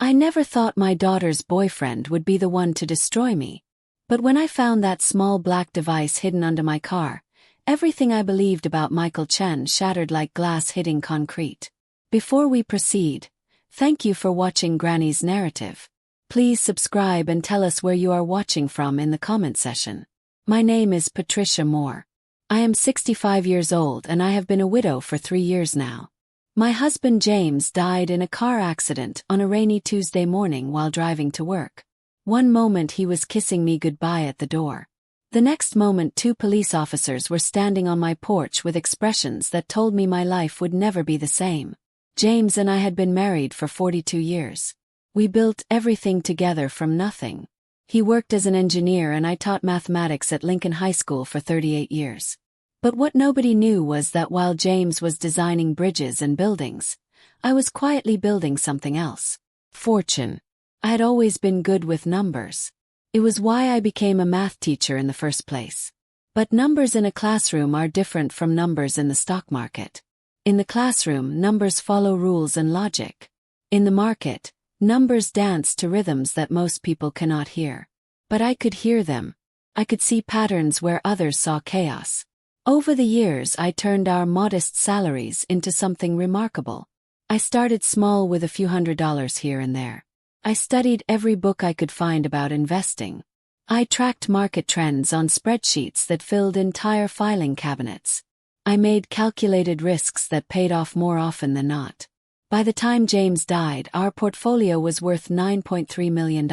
I never thought my daughter's boyfriend would be the one to destroy me. But when I found that small black device hidden under my car, everything I believed about Michael Chen shattered like glass hitting concrete. Before we proceed, thank you for watching Granny's narrative. Please subscribe and tell us where you are watching from in the comment section. My name is Patricia Moore. I am 65 years old and I have been a widow for 3 years now. My husband James died in a car accident on a rainy Tuesday morning while driving to work. One moment he was kissing me goodbye at the door. The next moment 2 police officers were standing on my porch with expressions that told me my life would never be the same. James and I had been married for 42 years. We built everything together from nothing. He worked as an engineer and I taught mathematics at Lincoln High School for 38 years. But what nobody knew was that while James was designing bridges and buildings, I was quietly building something else. Fortune. I had always been good with numbers. It was why I became a math teacher in the first place. But numbers in a classroom are different from numbers in the stock market. In the classroom, numbers follow rules and logic. In the market, numbers dance to rhythms that most people cannot hear. But I could hear them. I could see patterns where others saw chaos. Over the years I turned our modest salaries into something remarkable. I started small with a few $100s here and there. I studied every book I could find about investing. I tracked market trends on spreadsheets that filled entire filing cabinets. I made calculated risks that paid off more often than not. By the time James died, our portfolio was worth $9.3 million.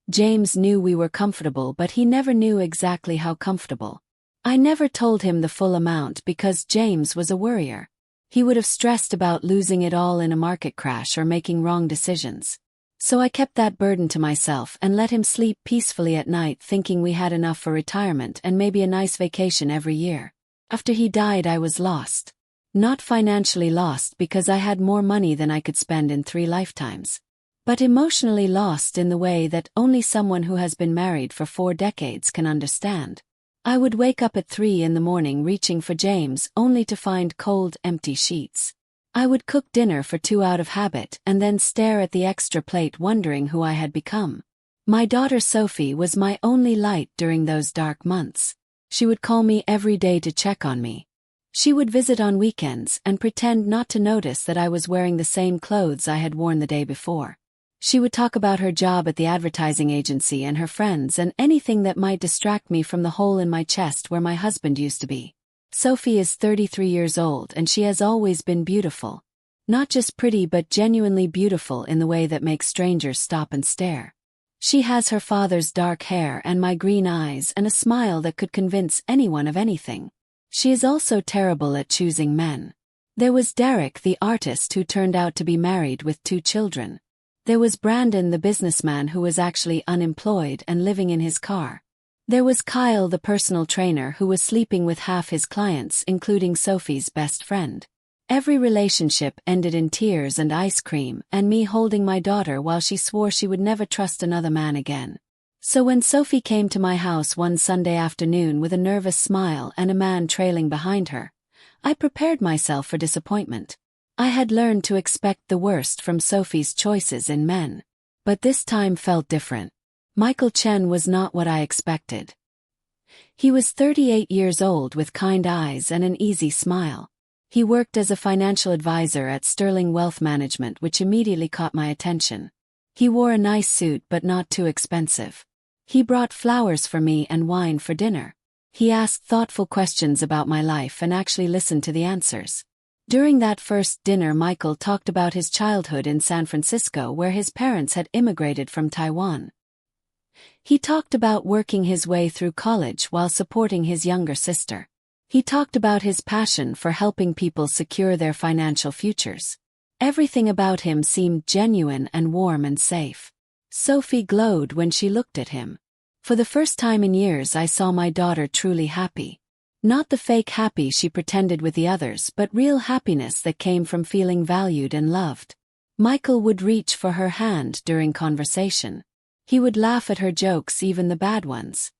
James knew we were comfortable, but he never knew exactly how comfortable. I never told him the full amount because James was a worrier. He would have stressed about losing it all in a market crash or making wrong decisions. So I kept that burden to myself and let him sleep peacefully at night thinking we had enough for retirement and maybe a nice vacation every year. After he died I was lost. Not financially lost because I had more money than I could spend in 3 lifetimes. But emotionally lost in the way that only someone who has been married for 4 decades can understand. I would wake up at 3 in the morning reaching for James only to find cold, empty sheets. I would cook dinner for 2 out of habit and then stare at the extra plate wondering who I had become. My daughter Sophie was my only light during those dark months. She would call me every day to check on me. She would visit on weekends and pretend not to notice that I was wearing the same clothes I had worn the day before. She would talk about her job at the advertising agency and her friends and anything that might distract me from the hole in my chest where my husband used to be. Sophie is 33 years old and she has always been beautiful. Not just pretty but genuinely beautiful in the way that makes strangers stop and stare. She has her father's dark hair and my green eyes and a smile that could convince anyone of anything. She is also terrible at choosing men. There was Derek the artist who turned out to be married with 2 children. There was Brandon the businessman who was actually unemployed and living in his car. There was Kyle the personal trainer who was sleeping with half his clients including Sophie's best friend. Every relationship ended in tears and ice cream and me holding my daughter while she swore she would never trust another man again. So when Sophie came to my house one Sunday afternoon with a nervous smile and a man trailing behind her, I prepared myself for disappointment. I had learned to expect the worst from Sophie's choices in men. But this time felt different. Michael Chen was not what I expected. He was 38 years old with kind eyes and an easy smile. He worked as a financial advisor at Sterling Wealth Management, which immediately caught my attention. He wore a nice suit but not too expensive. He brought flowers for me and wine for dinner. He asked thoughtful questions about my life and actually listened to the answers. During that first dinner, Michael talked about his childhood in San Francisco where his parents had immigrated from Taiwan. He talked about working his way through college while supporting his younger sister. He talked about his passion for helping people secure their financial futures. Everything about him seemed genuine and warm and safe. Sophie glowed when she looked at him. For the first time in years I saw my daughter truly happy. Not the fake happy she pretended with the others, but real happiness that came from feeling valued and loved. Michael would reach for her hand during conversation. He would laugh at her jokes, even the bad ones.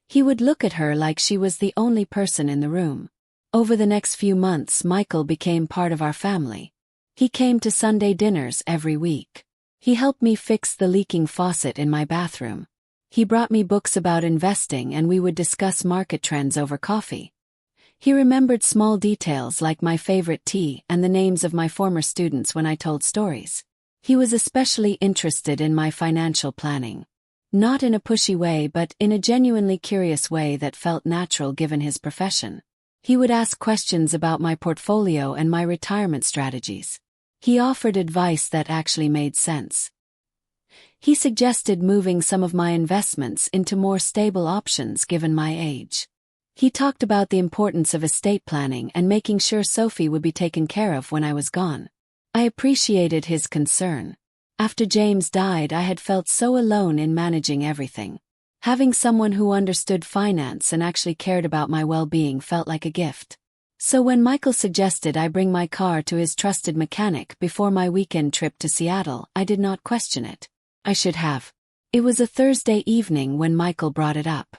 He would look at her like she was the only person in the room. Over the next few months, Michael became part of our family. He came to Sunday dinners every week. He helped me fix the leaking faucet in my bathroom. He brought me books about investing and we would discuss market trends over coffee. He remembered small details like my favorite tea and the names of my former students when I told stories. He was especially interested in my financial planning. Not in a pushy way but in a genuinely curious way that felt natural given his profession. He would ask questions about my portfolio and my retirement strategies. He offered advice that actually made sense. He suggested moving some of my investments into more stable options given my age. He talked about the importance of estate planning and making sure Sophie would be taken care of when I was gone. I appreciated his concern. After James died, I had felt so alone in managing everything. Having someone who understood finance and actually cared about my well-being felt like a gift. So when Michael suggested I bring my car to his trusted mechanic before my weekend trip to Seattle, I did not question it. I should have. It was a Thursday evening when Michael brought it up.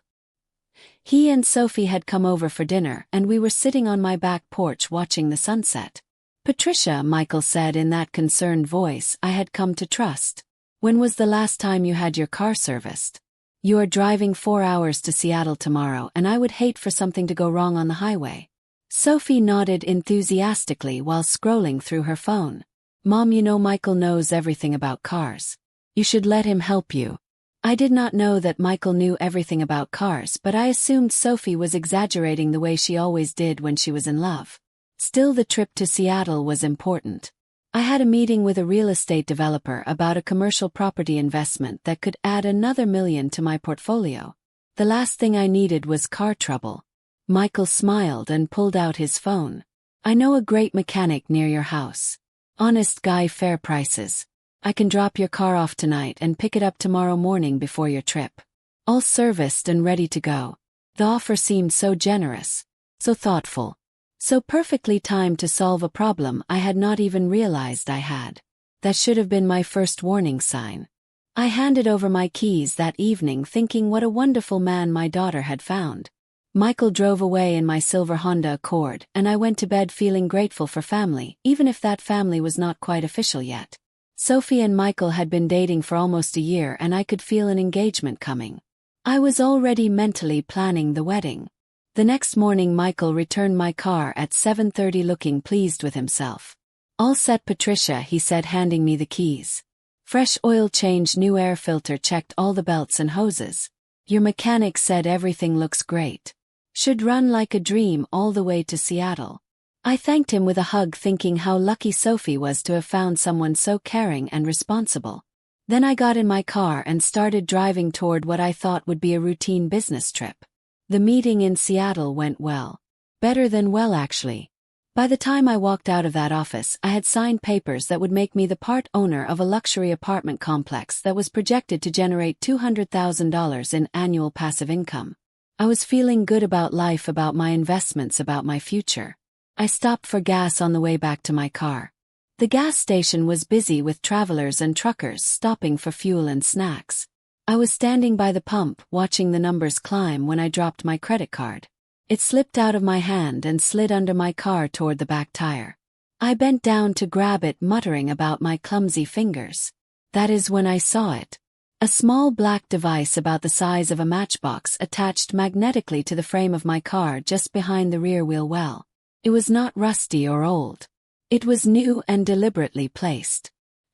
He and Sophie had come over for dinner and we were sitting on my back porch watching the sunset. "Patricia," Michael said in that concerned voice I had come to trust. "When was the last time you had your car serviced? You are driving 4 hours to Seattle tomorrow and I would hate for something to go wrong on the highway." Sophie nodded enthusiastically while scrolling through her phone. "Mom, you know Michael knows everything about cars. You should let him help you." I did not know that Michael knew everything about cars, but I assumed Sophie was exaggerating the way she always did when she was in love. Still, the trip to Seattle was important. I had a meeting with a real estate developer about a commercial property investment that could add another $1 million to my portfolio. The last thing I needed was car trouble. Michael smiled and pulled out his phone. "I know a great mechanic near your house. Honest guy, fair prices. I can drop your car off tonight and pick it up tomorrow morning before your trip. All serviced and ready to go." The offer seemed so generous, so thoughtful, so perfectly timed to solve a problem I had not even realized I had. That should have been my first warning sign. I handed over my keys that evening thinking what a wonderful man my daughter had found. Michael drove away in my silver Honda Accord and I went to bed feeling grateful for family, even if that family was not quite official yet. Sophie and Michael had been dating for almost a year and I could feel an engagement coming. I was already mentally planning the wedding. The next morning Michael returned my car at 7:30 looking pleased with himself. "All set, Patricia," he said, handing me the keys. "Fresh oil change, new air filter, checked all the belts and hoses. Your mechanic said everything looks great. Should run like a dream all the way to Seattle." I thanked him with a hug thinking how lucky Sophie was to have found someone so caring and responsible. Then I got in my car and started driving toward what I thought would be a routine business trip. The meeting in Seattle went well. Better than well, actually. By the time I walked out of that office, I had signed papers that would make me the part owner of a luxury apartment complex that was projected to generate $200,000 in annual passive income. I was feeling good about life, about my investments, about my future. I stopped for gas on the way back to my car. The gas station was busy with travelers and truckers stopping for fuel and snacks. I was standing by the pump, watching the numbers climb when I dropped my credit card. It slipped out of my hand and slid under my car toward the back tire. I bent down to grab it, muttering about my clumsy fingers. That is when I saw it. A small black device about the size of a matchbox attached magnetically to the frame of my car just behind the rear wheel well. It was not rusty or old. It was new and deliberately placed.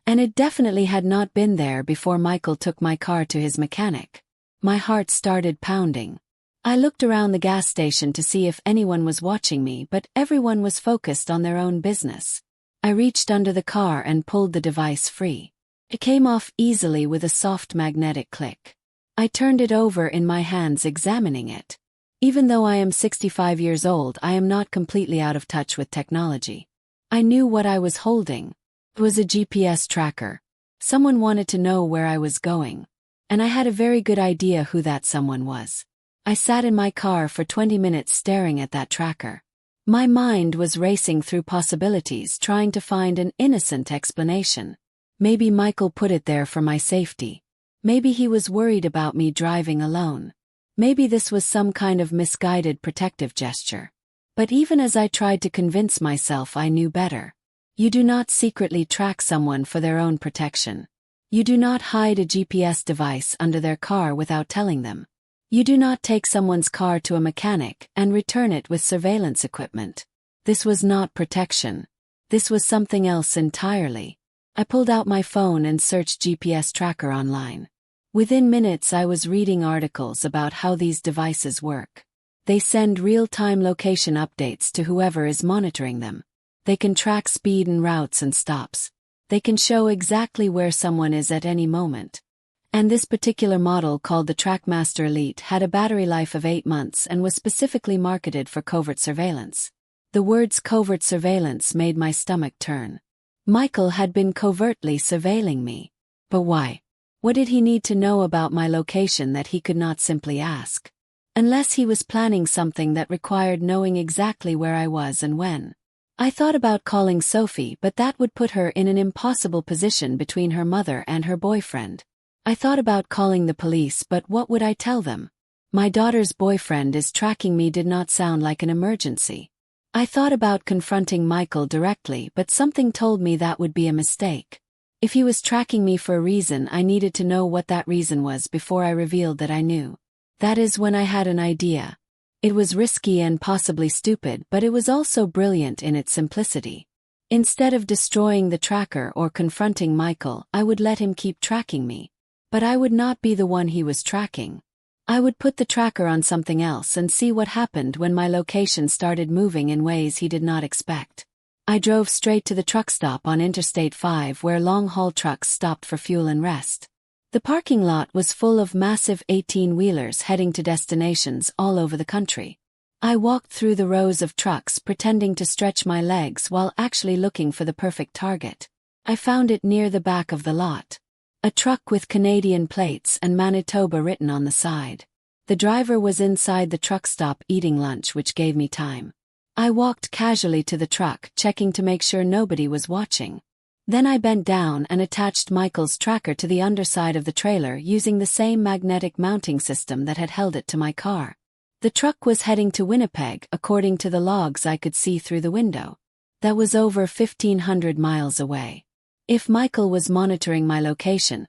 And it definitely had not been there before Michael took my car to his mechanic. My heart started pounding. I looked around the gas station to see if anyone was watching me, but everyone was focused on their own business. I reached under the car and pulled the device free. It came off easily with a soft magnetic click. I turned it over in my hands, examining it. Even though I am 65 years old, I am not completely out of touch with technology. I knew what I was holding. It was a GPS tracker. Someone wanted to know where I was going. And I had a very good idea who that someone was. I sat in my car for 20 minutes staring at that tracker. My mind was racing through possibilities, trying to find an innocent explanation. Maybe Michael put it there for my safety. Maybe he was worried about me driving alone. Maybe this was some kind of misguided protective gesture. But even as I tried to convince myself, I knew better. You do not secretly track someone for their own protection. You do not hide a GPS device under their car without telling them. You do not take someone's car to a mechanic and return it with surveillance equipment. This was not protection. This was something else entirely. I pulled out my phone and searched GPS tracker online. Within minutes I was reading articles about how these devices work. They send real-time location updates to whoever is monitoring them. They can track speed and routes and stops. They can show exactly where someone is at any moment. And this particular model, called the Trackmaster Elite, had a battery life of 8 months and was specifically marketed for covert surveillance. The words covert surveillance made my stomach turn. Michael had been covertly surveilling me. But why? What did he need to know about my location that he could not simply ask? Unless he was planning something that required knowing exactly where I was and when. I thought about calling Sophie, but that would put her in an impossible position between her mother and her boyfriend. I thought about calling the police, but what would I tell them? My daughter's boyfriend is tracking me did not sound like an emergency. I thought about confronting Michael directly, but something told me that would be a mistake. If he was tracking me for a reason, I needed to know what that reason was before I revealed that I knew. That is when I had an idea. It was risky and possibly stupid, but it was also brilliant in its simplicity. Instead of destroying the tracker or confronting Michael, I would let him keep tracking me. But I would not be the one he was tracking. I would put the tracker on something else and see what happened when my location started moving in ways he did not expect. I drove straight to the truck stop on Interstate 5 where long-haul trucks stopped for fuel and rest. The parking lot was full of massive 18-wheelers heading to destinations all over the country. I walked through the rows of trucks pretending to stretch my legs while actually looking for the perfect target. I found it near the back of the lot. A truck with Canadian plates and Manitoba written on the side. The driver was inside the truck stop eating lunch, which gave me time. I walked casually to the truck, checking to make sure nobody was watching. Then I bent down and attached Michael's tracker to the underside of the trailer using the same magnetic mounting system that had held it to my car. The truck was heading to Winnipeg, according to the logs I could see through the window. That was over 1,500 miles away. If Michael was monitoring my location,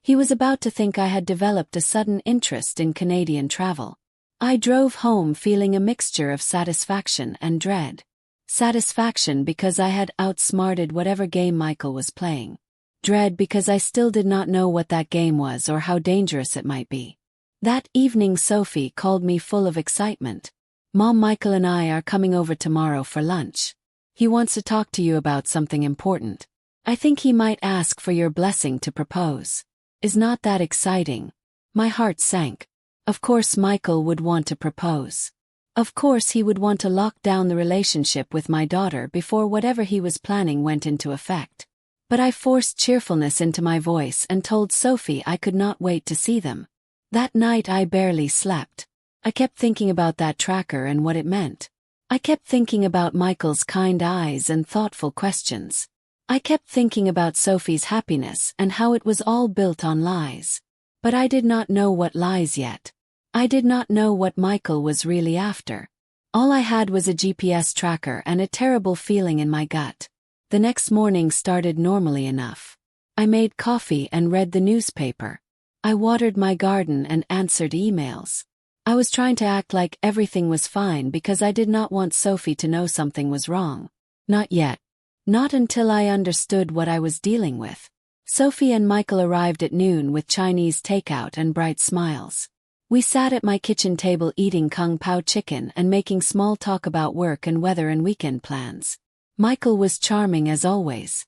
he was about to think I had developed a sudden interest in Canadian travel. I drove home feeling a mixture of satisfaction and dread. Satisfaction because I had outsmarted whatever game Michael was playing. Dread because I still did not know what that game was or how dangerous it might be. That evening Sophie called me full of excitement. "Mom, Michael and I are coming over tomorrow for lunch. He wants to talk to you about something important. I think he might ask for your blessing to propose. Is not that exciting?" My heart sank. Of course Michael would want to propose. Of course he would want to lock down the relationship with my daughter before whatever he was planning went into effect. But I forced cheerfulness into my voice and told Sophie I could not wait to see them. That night I barely slept. I kept thinking about that tracker and what it meant. I kept thinking about Michael's kind eyes and thoughtful questions. I kept thinking about Sophie's happiness and how it was all built on lies. But I did not know what lies yet. I did not know what Michael was really after. All I had was a GPS tracker and a terrible feeling in my gut. The next morning started normally enough. I made coffee and read the newspaper. I watered my garden and answered emails. I was trying to act like everything was fine because I did not want Sophie to know something was wrong. Not yet. Not until I understood what I was dealing with. Sophie and Michael arrived at noon with Chinese takeout and bright smiles. We sat at my kitchen table eating Kung Pao chicken and making small talk about work and weather and weekend plans. Michael was charming as always.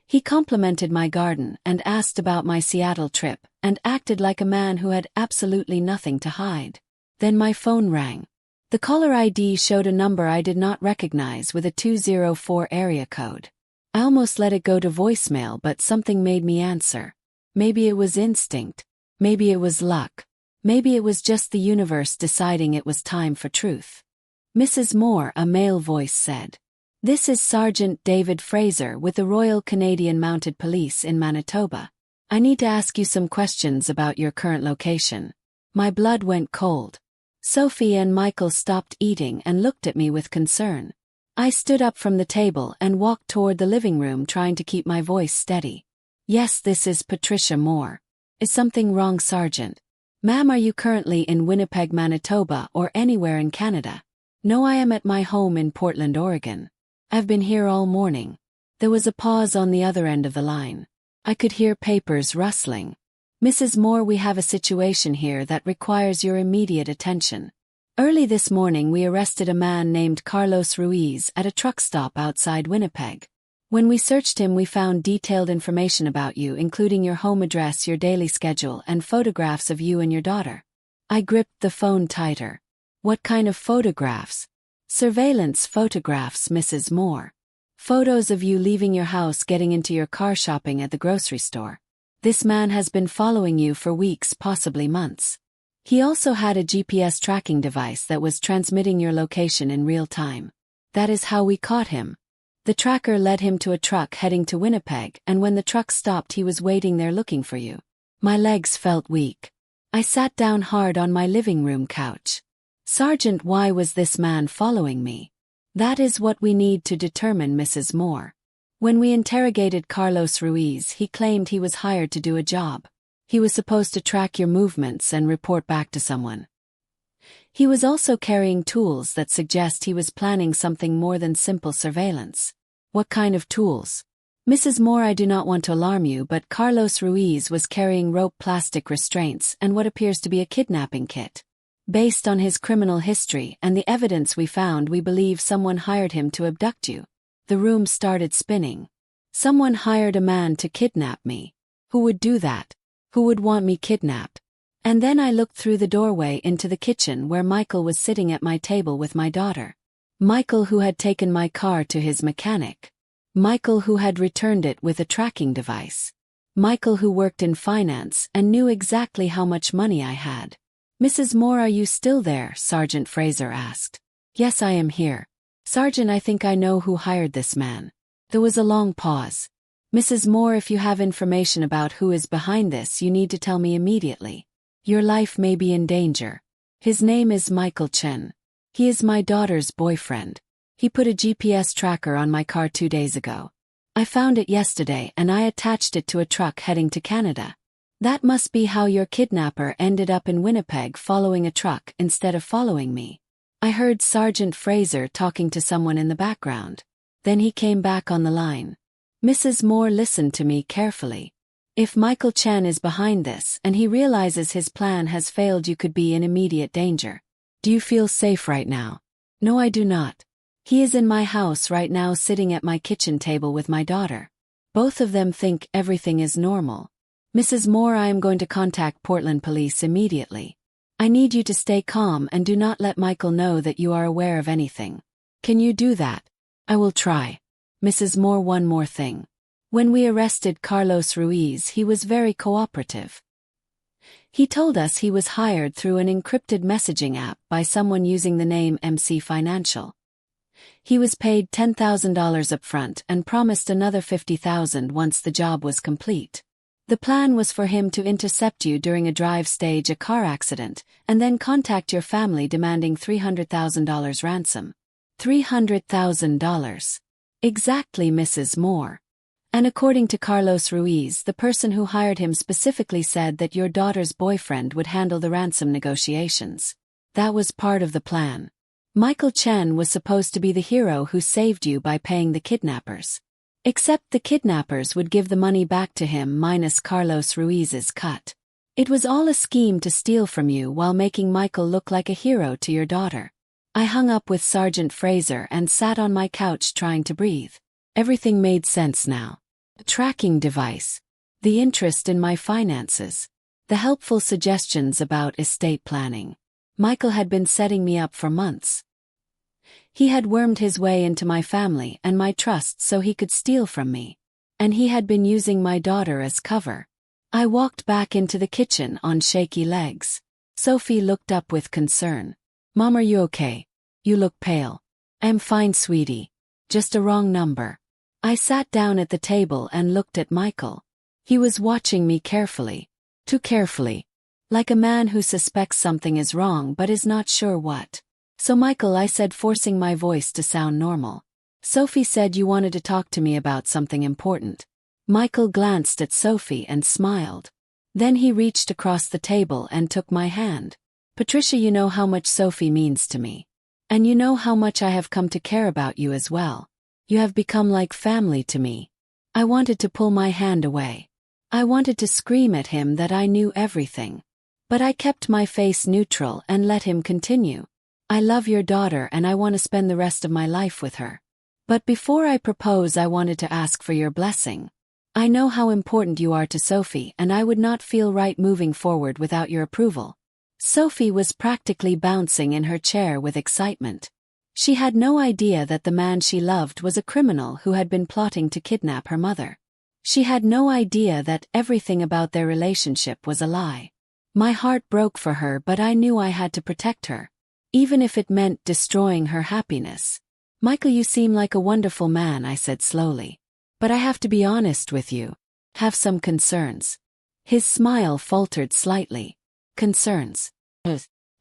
He complimented my garden and asked about my Seattle trip and acted like a man who had absolutely nothing to hide. Then my phone rang. The caller ID showed a number I did not recognize with a 204 area code. I almost let it go to voicemail, but something made me answer. Maybe it was instinct. Maybe it was luck. Maybe it was just the universe deciding it was time for truth. "Mrs. Moore," a male voice said. "This is Sergeant David Fraser with the Royal Canadian Mounted Police in Manitoba. I need to ask you some questions about your current location." My blood went cold. Sophie and Michael stopped eating and looked at me with concern. I stood up from the table and walked toward the living room, trying to keep my voice steady. Yes, this is Patricia Moore. Is something wrong, Sergeant? Ma'am, are you currently in Winnipeg, Manitoba, or anywhere in Canada? No, I am at my home in Portland, Oregon. I've been here all morning. There was a pause on the other end of the line. I could hear papers rustling. Mrs. Moore, we have a situation here that requires your immediate attention. Early this morning we arrested a man named Carlos Ruiz at a truck stop outside Winnipeg. When we searched him, we found detailed information about you, including your home address, your daily schedule, and photographs of you and your daughter. I gripped the phone tighter. What kind of photographs? Surveillance photographs, Mrs. Moore. Photos of you leaving your house, getting into your car, shopping at the grocery store. This man has been following you for weeks, possibly months. He also had a GPS tracking device that was transmitting your location in real time. That is how we caught him. The tracker led him to a truck heading to Winnipeg, and when the truck stopped, he was waiting there looking for you. My legs felt weak. I sat down hard on my living room couch. Sergeant, why was this man following me? That is what we need to determine, Mrs. Moore. When we interrogated Carlos Ruiz, he claimed he was hired to do a job. He was supposed to track your movements and report back to someone. He was also carrying tools that suggest he was planning something more than simple surveillance. What kind of tools? Mrs. Moore, I do not want to alarm you, but Carlos Ruiz was carrying rope, plastic restraints, and what appears to be a kidnapping kit. Based on his criminal history and the evidence we found, we believe someone hired him to abduct you. The room started spinning. Someone hired a man to kidnap me. Who would do that? Who would want me kidnapped? And then I looked through the doorway into the kitchen where Michael was sitting at my table with my daughter. Michael, who had taken my car to his mechanic. Michael, who had returned it with a tracking device. Michael, who worked in finance and knew exactly how much money I had. Mrs. Moore, are you still there? Sergeant Fraser asked. Yes, I am here. Sergeant, I think I know who hired this man. There was a long pause. Mrs. Moore, if you have information about who is behind this, you need to tell me immediately. Your life may be in danger. His name is Michael Chen. He is my daughter's boyfriend. He put a GPS tracker on my car 2 days ago. I found it yesterday and I attached it to a truck heading to Canada. That must be how your kidnapper ended up in Winnipeg, following a truck instead of following me. I heard Sergeant Fraser talking to someone in the background. Then he came back on the line. Mrs. Moore listened to me carefully. If Michael Chen is behind this and he realizes his plan has failed, you could be in immediate danger. Do you feel safe right now? No, I do not. He is in my house right now, sitting at my kitchen table with my daughter. Both of them think everything is normal. Mrs. Moore, I am going to contact Portland Police immediately. I need you to stay calm and do not let Michael know that you are aware of anything. Can you do that? I will try. Mrs. Moore, one more thing. When we arrested Carlos Ruiz, he was very cooperative. He told us he was hired through an encrypted messaging app by someone using the name MC Financial. He was paid $10,000 up front and promised another $50,000 once the job was complete. The plan was for him to intercept you during a drive, stage a car accident, and then contact your family demanding $300,000 ransom. $300,000. Exactly, Mrs. Moore. And according to Carlos Ruiz, the person who hired him specifically said that your daughter's boyfriend would handle the ransom negotiations. That was part of the plan. Michael Chen was supposed to be the hero who saved you by paying the kidnappers. Except the kidnappers would give the money back to him minus Carlos Ruiz's cut. It was all a scheme to steal from you while making Michael look like a hero to your daughter. I hung up with Sergeant Fraser and sat on my couch trying to breathe. Everything made sense now. The tracking device. The interest in my finances. The helpful suggestions about estate planning. Michael had been setting me up for months. He had wormed his way into my family and my trust so he could steal from me. And he had been using my daughter as cover. I walked back into the kitchen on shaky legs. Sophie looked up with concern. Mom, are you okay? You look pale. I'm fine, sweetie. Just a wrong number. I sat down at the table and looked at Michael. He was watching me carefully. Too carefully. Like a man who suspects something is wrong but is not sure what. So Michael, I said, forcing my voice to sound normal. Sophie said you wanted to talk to me about something important. Michael glanced at Sophie and smiled. Then he reached across the table and took my hand. Patricia, you know how much Sophie means to me. And you know how much I have come to care about you as well. You have become like family to me. I wanted to pull my hand away. I wanted to scream at him that I knew everything. But I kept my face neutral and let him continue. I love your daughter and I want to spend the rest of my life with her. But before I propose, I wanted to ask for your blessing. I know how important you are to Sophie and I would not feel right moving forward without your approval. Sophie was practically bouncing in her chair with excitement. She had no idea that the man she loved was a criminal who had been plotting to kidnap her mother. She had no idea that everything about their relationship was a lie. My heart broke for her, but I knew I had to protect her, even if it meant destroying her happiness. Michael, you seem like a wonderful man, I said slowly. But I have to be honest with you. Have some concerns. His smile faltered slightly. Concerns?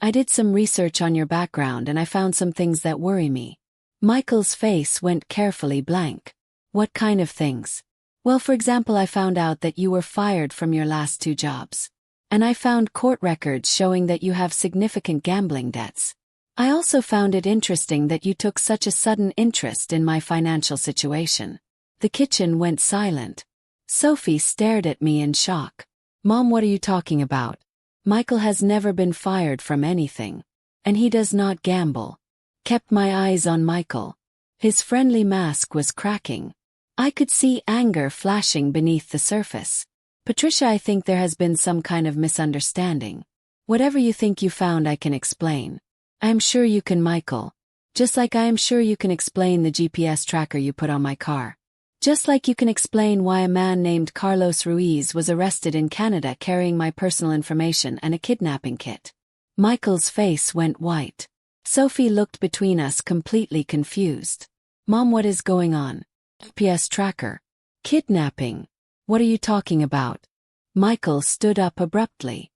I did some research on your background and I found some things that worry me. Michael's face went carefully blank. What kind of things? Well, for example, I found out that you were fired from your last 2 jobs. And I found court records showing that you have significant gambling debts. I also found it interesting that you took such a sudden interest in my financial situation. The kitchen went silent. Sophie stared at me in shock. Mom, what are you talking about? Michael has never been fired from anything. And he does not gamble. Kept my eyes on Michael. His friendly mask was cracking. I could see anger flashing beneath the surface. Patricia, I think there has been some kind of misunderstanding. Whatever you think you found, I can explain. I am sure you can, Michael. Just like I am sure you can explain the GPS tracker you put on my car. Just like you can explain why a man named Carlos Ruiz was arrested in Canada carrying my personal information and a kidnapping kit. Michael's face went white. Sophie looked between us, completely confused. Mom, what is going on? GPS tracker. Kidnapping. What are you talking about? Michael stood up abruptly.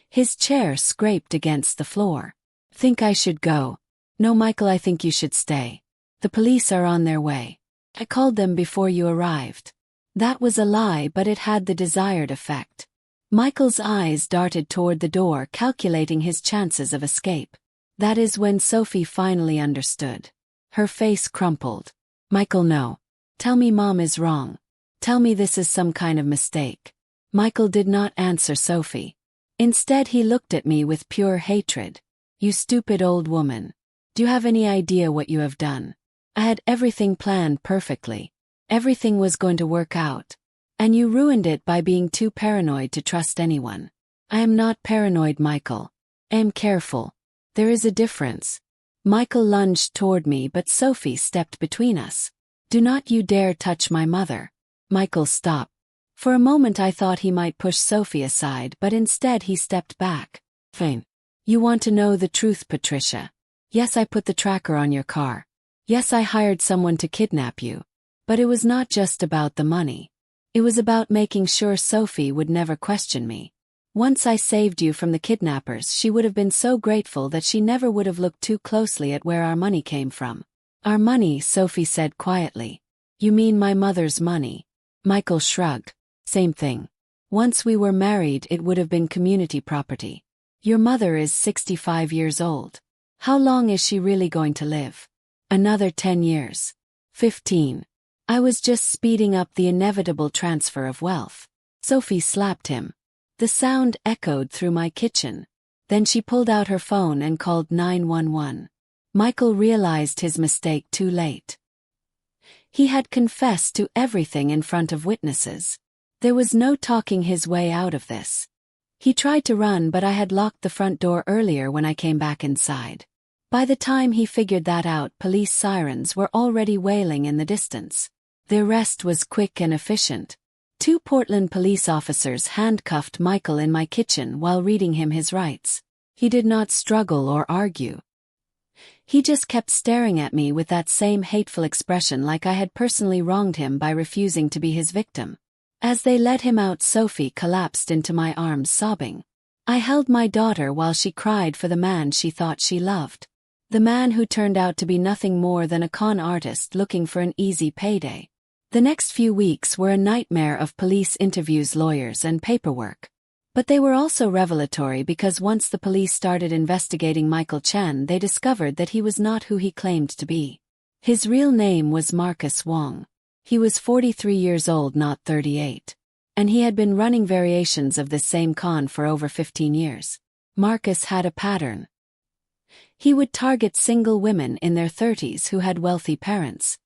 His chair scraped against the floor. Think I should go? No, Michael, I think you should stay. The police are on their way. I called them before you arrived. That was a lie, but it had the desired effect. Michael's eyes darted toward the door, calculating his chances of escape. That is when Sophie finally understood. Her face crumpled. Michael, no. Tell me Mom is wrong. Tell me this is some kind of mistake. Michael did not answer Sophie. Instead, he looked at me with pure hatred. You stupid old woman. Do you have any idea what you have done? I had everything planned perfectly. Everything was going to work out. And you ruined it by being too paranoid to trust anyone. I am not paranoid, Michael. I am careful. There is a difference. Michael lunged toward me, but Sophie stepped between us. Do not you dare touch my mother. Michael stopped. For a moment I thought he might push Sophie aside, but instead he stepped back. Fine. You want to know the truth, Patricia? Yes, I put the tracker on your car. Yes, I hired someone to kidnap you. But it was not just about the money. It was about making sure Sophie would never question me. Once I saved you from the kidnappers, she would have been so grateful that she never would have looked too closely at where our money came from. Our money, Sophie said quietly. You mean my mother's money? Michael shrugged. Same thing. Once we were married, it would have been community property. Your mother is 65 years old. How long is she really going to live? Another 10 years. 15. I was just speeding up the inevitable transfer of wealth. Sophie slapped him. The sound echoed through my kitchen. Then she pulled out her phone and called 911. Michael realized his mistake too late. He had confessed to everything in front of witnesses. There was no talking his way out of this. He tried to run, but I had locked the front door earlier when I came back inside. By the time he figured that out, police sirens were already wailing in the distance. The arrest was quick and efficient. 2 Portland police officers handcuffed Michael in my kitchen while reading him his rights. He did not struggle or argue. He just kept staring at me with that same hateful expression, like I had personally wronged him by refusing to be his victim. As they led him out, Sophie collapsed into my arms sobbing. I held my daughter while she cried for the man she thought she loved. The man who turned out to be nothing more than a con artist looking for an easy payday. The next few weeks were a nightmare of police interviews, lawyers, and paperwork. But they were also revelatory because once the police started investigating Michael Chen, they discovered that he was not who he claimed to be. His real name was Marcus Wong. He was 43 years old, not 38. And he had been running variations of this same con for over 15 years. Marcus had a pattern. He would target single women in their 30s who had wealthy parents.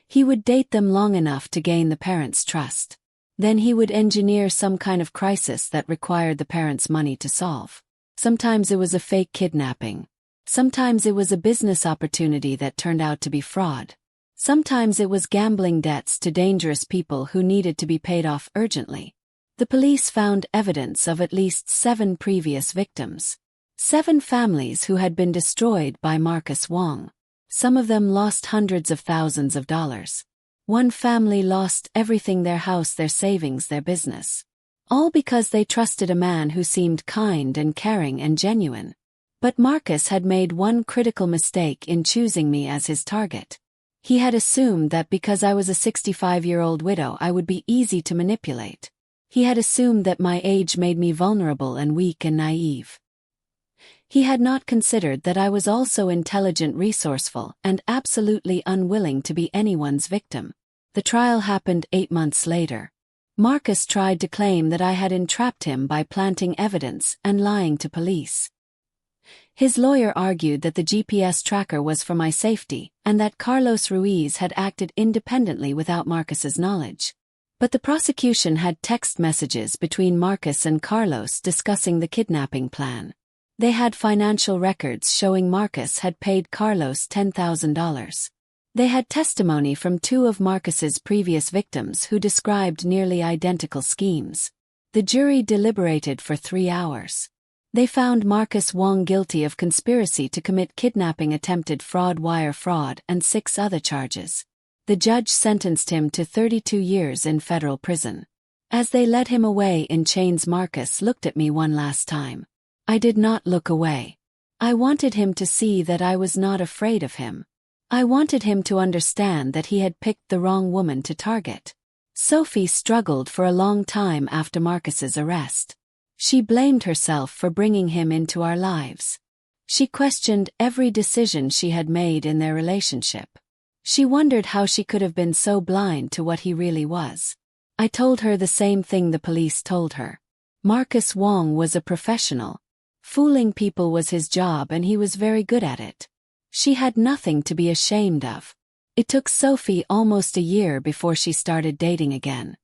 He would date them long enough to gain the parents' trust. Then he would engineer some kind of crisis that required the parents' money to solve. Sometimes it was a fake kidnapping. Sometimes it was a business opportunity that turned out to be fraud. Sometimes it was gambling debts to dangerous people who needed to be paid off urgently. The police found evidence of at least 7 previous victims. 7 families who had been destroyed by Marcus Wong. Some of them lost hundreds of thousands of dollars. One family lost everything: their house, their savings, their business. All because they trusted a man who seemed kind and caring and genuine. But Marcus had made one critical mistake in choosing me as his target. He had assumed that because I was a 65-year-old widow I would be easy to manipulate. He had assumed that my age made me vulnerable and weak and naive. He had not considered that I was also intelligent, resourceful, and absolutely unwilling to be anyone's victim. The trial happened 8 months later. Marcus tried to claim that I had entrapped him by planting evidence and lying to police. His lawyer argued that the GPS tracker was for my safety, and that Carlos Ruiz had acted independently without Marcus's knowledge. But the prosecution had text messages between Marcus and Carlos discussing the kidnapping plan. They had financial records showing Marcus had paid Carlos $10,000. They had testimony from 2 of Marcus's previous victims who described nearly identical schemes. The jury deliberated for 3 hours. They found Marcus Wong guilty of conspiracy to commit kidnapping, attempted fraud, wire fraud, and 6 other charges. The judge sentenced him to 32 years in federal prison. As they led him away in chains, Marcus looked at me one last time. I did not look away. I wanted him to see that I was not afraid of him. I wanted him to understand that he had picked the wrong woman to target. Sophie struggled for a long time after Marcus's arrest. She blamed herself for bringing him into our lives. She questioned every decision she had made in their relationship. She wondered how she could have been so blind to what he really was. I told her the same thing the police told her. Marcus Wong was a professional. Fooling people was his job and he was very good at it. She had nothing to be ashamed of. It took Sophie almost a year before she started dating again.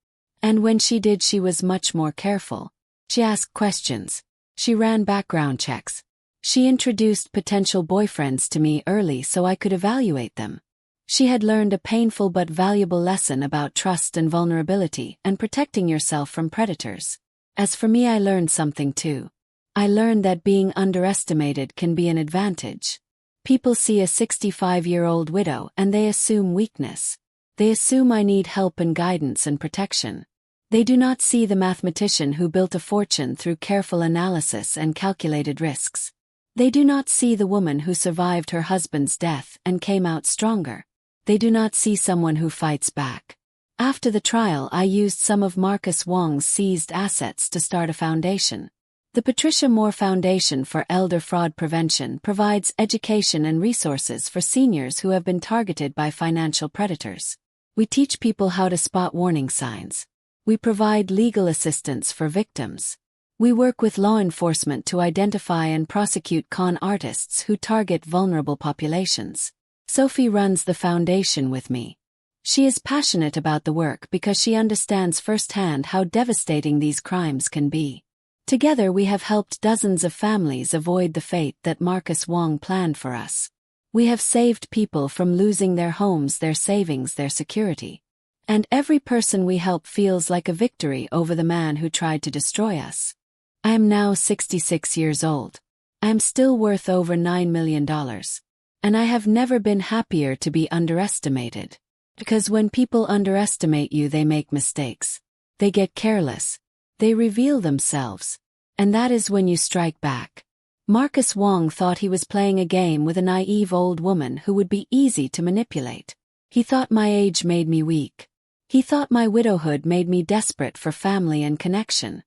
And when she did, she was much more careful. She asked questions. She ran background checks. She introduced potential boyfriends to me early so I could evaluate them. She had learned a painful but valuable lesson about trust and vulnerability and protecting yourself from predators. As for me, I learned something too. I learned that being underestimated can be an advantage. People see a 65-year-old widow and they assume weakness. They assume I need help and guidance and protection. They do not see the mathematician who built a fortune through careful analysis and calculated risks. They do not see the woman who survived her husband's death and came out stronger. They do not see someone who fights back. After the trial, I used some of Marcus Wong's seized assets to start a foundation. The Patricia Moore Foundation for Elder Fraud Prevention provides education and resources for seniors who have been targeted by financial predators. We teach people how to spot warning signs. We provide legal assistance for victims. We work with law enforcement to identify and prosecute con artists who target vulnerable populations. Sophie runs the foundation with me. She is passionate about the work because she understands firsthand how devastating these crimes can be. Together we have helped dozens of families avoid the fate that Marcus Wong planned for us. We have saved people from losing their homes, their savings, their security. And every person we help feels like a victory over the man who tried to destroy us. I am now 66 years old. I am still worth over $9 million. And I have never been happier to be underestimated. Because when people underestimate you, they make mistakes. They get careless. They reveal themselves. And that is when you strike back. Marcus Wong thought he was playing a game with a naive old woman who would be easy to manipulate. He thought my age made me weak. He thought my widowhood made me desperate for family and connection.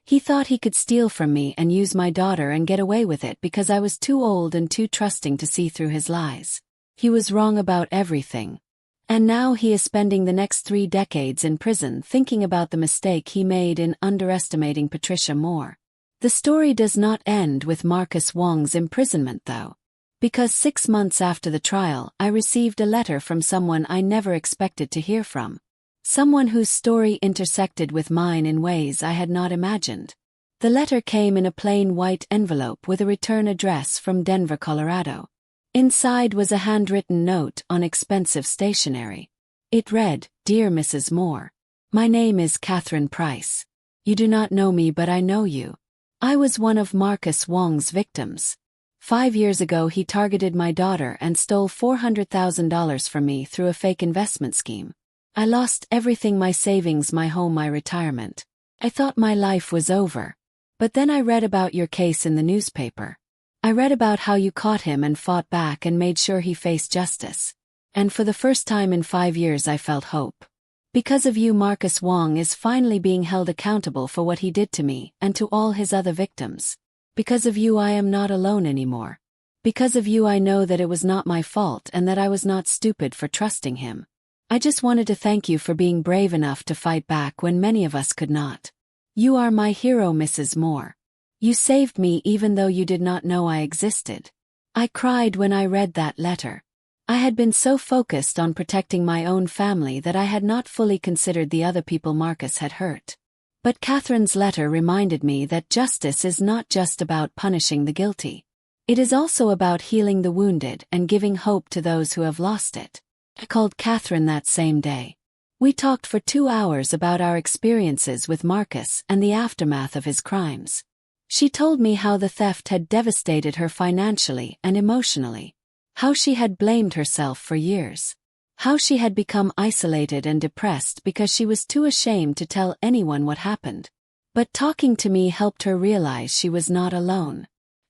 He thought he could steal from me and use my daughter and get away with it because I was too old and too trusting to see through his lies. He was wrong about everything. And now he is spending the next 3 decades in prison thinking about the mistake he made in underestimating Patricia Moore. The story does not end with Marcus Wong's imprisonment though. Because 6 months after the trial, I received a letter from someone I never expected to hear from. Someone whose story intersected with mine in ways I had not imagined. The letter came in a plain white envelope with a return address from Denver, Colorado. Inside was a handwritten note on expensive stationery. It read, "Dear Mrs. Moore. My name is Catherine Price. You do not know me but I know you. I was one of Marcus Wong's victims. 5 years ago he targeted my daughter and stole $400,000 from me through a fake investment scheme. I lost everything, my savings, my home, my retirement. I thought my life was over. But then I read about your case in the newspaper. I read about how you caught him and fought back and made sure he faced justice. And for the first time in 5 years I felt hope. Because of you, Marcus Wong is finally being held accountable for what he did to me and to all his other victims. Because of you I am not alone anymore. Because of you I know that it was not my fault and that I was not stupid for trusting him. I just wanted to thank you for being brave enough to fight back when many of us could not. You are my hero, Mrs. Moore. You saved me even though you did not know I existed." I cried when I read that letter. I had been so focused on protecting my own family that I had not fully considered the other people Marcus had hurt. But Catherine's letter reminded me that justice is not just about punishing the guilty. It is also about healing the wounded and giving hope to those who have lost it. I called Catherine that same day. We talked for 2 hours about our experiences with Marcus and the aftermath of his crimes. She told me how the theft had devastated her financially and emotionally, how she had blamed herself for years, how she had become isolated and depressed because she was too ashamed to tell anyone what happened. But talking to me helped her realize she was not alone.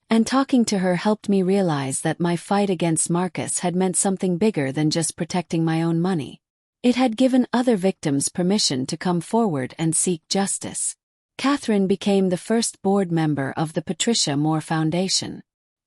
And talking to her helped me realize that my fight against Marcus had meant something bigger than just protecting my own money. It had given other victims permission to come forward and seek justice. Catherine became the first board member of the Patricia Moore Foundation.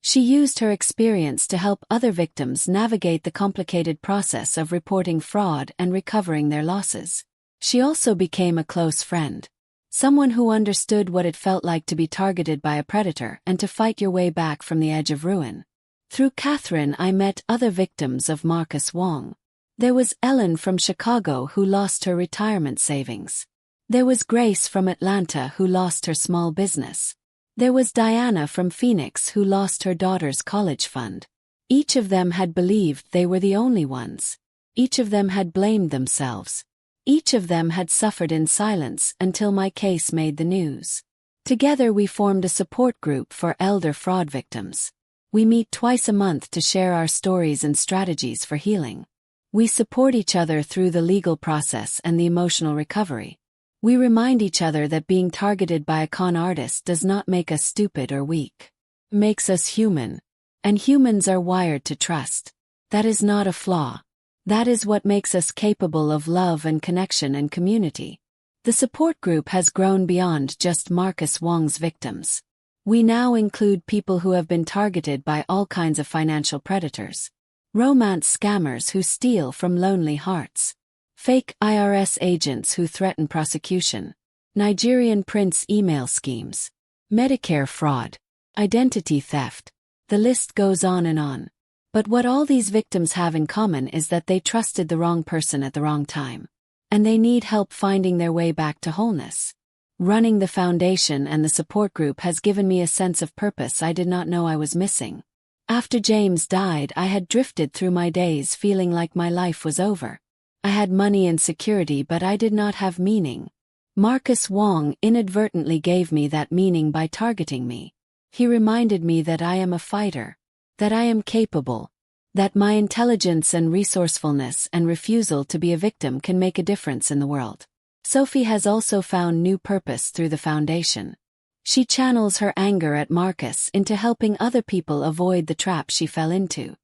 She used her experience to help other victims navigate the complicated process of reporting fraud and recovering their losses. She also became a close friend. Someone who understood what it felt like to be targeted by a predator and to fight your way back from the edge of ruin. Through Catherine I met other victims of Marcus Wong. There was Ellen from Chicago who lost her retirement savings. There was Grace from Atlanta who lost her small business. There was Diana from Phoenix who lost her daughter's college fund. Each of them had believed they were the only ones. Each of them had blamed themselves. Each of them had suffered in silence until my case made the news. Together we formed a support group for elder fraud victims. We meet twice a month to share our stories and strategies for healing. We support each other through the legal process and the emotional recovery. We remind each other that being targeted by a con artist does not make us stupid or weak. It makes us human. And humans are wired to trust. That is not a flaw. That is what makes us capable of love and connection and community. The support group has grown beyond just Marcus Wong's victims. We now include people who have been targeted by all kinds of financial predators. Romance scammers who steal from lonely hearts. Fake IRS agents who threaten prosecution. Nigerian prince email schemes. Medicare fraud. Identity theft. The list goes on and on. But what all these victims have in common is that they trusted the wrong person at the wrong time. And they need help finding their way back to wholeness. Running the foundation and the support group has given me a sense of purpose I did not know I was missing. After James died, I had drifted through my days feeling like my life was over. I had money and security, but I did not have meaning. Marcus Wong inadvertently gave me that meaning by targeting me. He reminded me that I am a fighter. That I am capable, that my intelligence and resourcefulness and refusal to be a victim can make a difference in the world. Sophie has also found new purpose through the foundation. She channels her anger at Marcus into helping other people avoid the trap she fell into.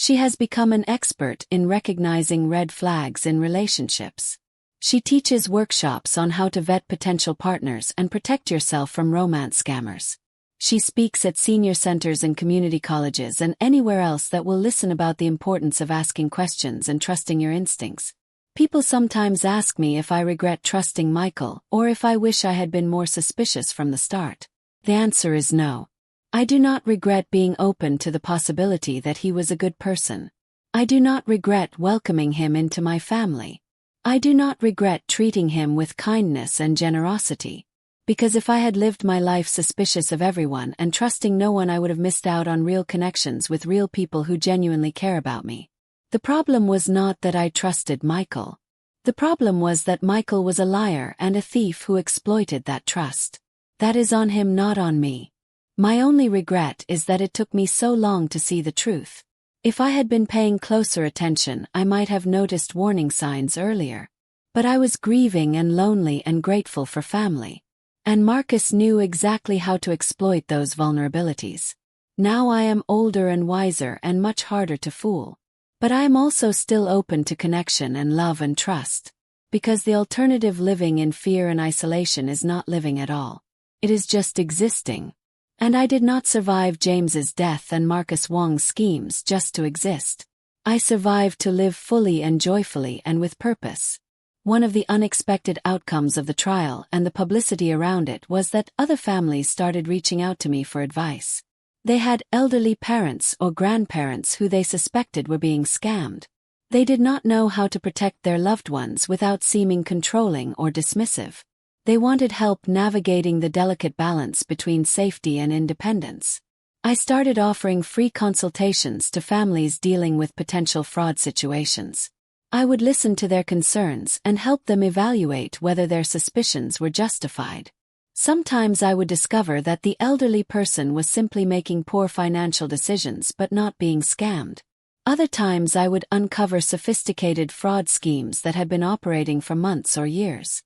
She has become an expert in recognizing red flags in relationships. She teaches workshops on how to vet potential partners and protect yourself from romance scammers. She speaks at senior centers and community colleges and anywhere else that will listen about the importance of asking questions and trusting your instincts. People sometimes ask me if I regret trusting Michael or if I wish I had been more suspicious from the start. The answer is no. I do not regret being open to the possibility that he was a good person. I do not regret welcoming him into my family. I do not regret treating him with kindness and generosity. Because if I had lived my life suspicious of everyone and trusting no one, I would have missed out on real connections with real people who genuinely care about me. The problem was not that I trusted Michael. The problem was that Michael was a liar and a thief who exploited that trust. That is on him, not on me. My only regret is that it took me so long to see the truth. If I had been paying closer attention, I might have noticed warning signs earlier. But I was grieving and lonely and grateful for family. And Marcus knew exactly how to exploit those vulnerabilities. Now I am older and wiser and much harder to fool. But I am also still open to connection and love and trust. Because the alternative, living in fear and isolation, is not living at all. It is just existing. And I did not survive James's death and Marcus Wong's schemes just to exist. I survived to live fully and joyfully and with purpose. One of the unexpected outcomes of the trial and the publicity around it was that other families started reaching out to me for advice. They had elderly parents or grandparents who they suspected were being scammed. They did not know how to protect their loved ones without seeming controlling or dismissive. They wanted help navigating the delicate balance between safety and independence. I started offering free consultations to families dealing with potential fraud situations. I would listen to their concerns and help them evaluate whether their suspicions were justified. Sometimes I would discover that the elderly person was simply making poor financial decisions but not being scammed. Other times I would uncover sophisticated fraud schemes that had been operating for months or years.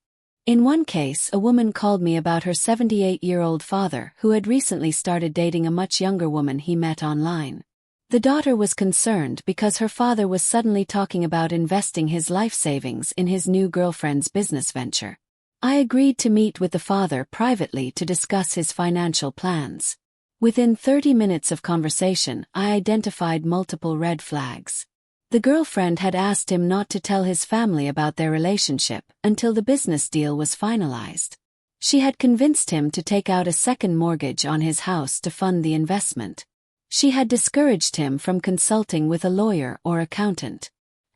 In one case, a woman called me about her 78-year-old father who had recently started dating a much younger woman he met online. The daughter was concerned because her father was suddenly talking about investing his life savings in his new girlfriend's business venture. I agreed to meet with the father privately to discuss his financial plans. Within 30 minutes of conversation, I identified multiple red flags. The girlfriend had asked him not to tell his family about their relationship until the business deal was finalized. She had convinced him to take out a second mortgage on his house to fund the investment. She had discouraged him from consulting with a lawyer or accountant.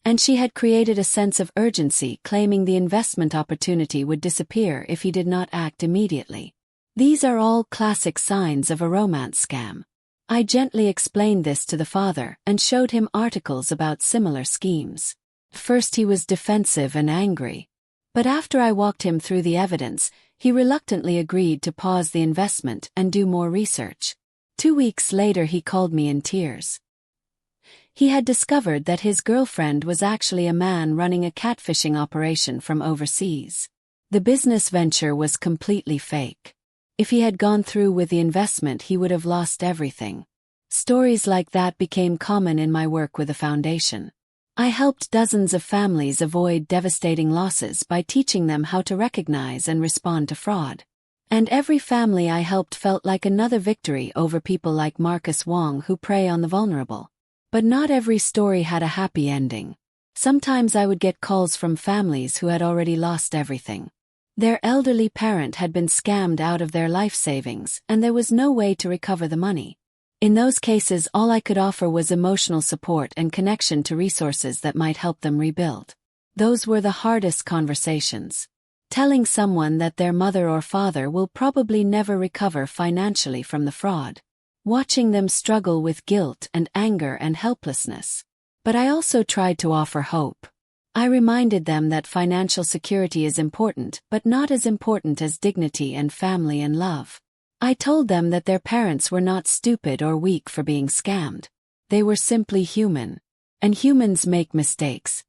And she had created a sense of urgency, claiming the investment opportunity would disappear if he did not act immediately. These are all classic signs of a romance scam. I gently explained this to the father and showed him articles about similar schemes. First he was defensive and angry. But after I walked him through the evidence, he reluctantly agreed to pause the investment and do more research. 2 weeks later he called me in tears. He had discovered that his girlfriend was actually a man running a catfishing operation from overseas. The business venture was completely fake. If he had gone through with the investment, he would have lost everything. Stories like that became common in my work with the foundation. I helped dozens of families avoid devastating losses by teaching them how to recognize and respond to fraud. And every family I helped felt like another victory over people like Marcus Wong who prey on the vulnerable. But not every story had a happy ending. Sometimes I would get calls from families who had already lost everything. Their elderly parent had been scammed out of their life savings, and there was no way to recover the money. In those cases, all I could offer was emotional support and connection to resources that might help them rebuild. Those were the hardest conversations. Telling someone that their mother or father will probably never recover financially from the fraud. Watching them struggle with guilt and anger and helplessness. But I also tried to offer hope. I reminded them that financial security is important, but not as important as dignity and family and love. I told them that their parents were not stupid or weak for being scammed. They were simply human. And humans make mistakes,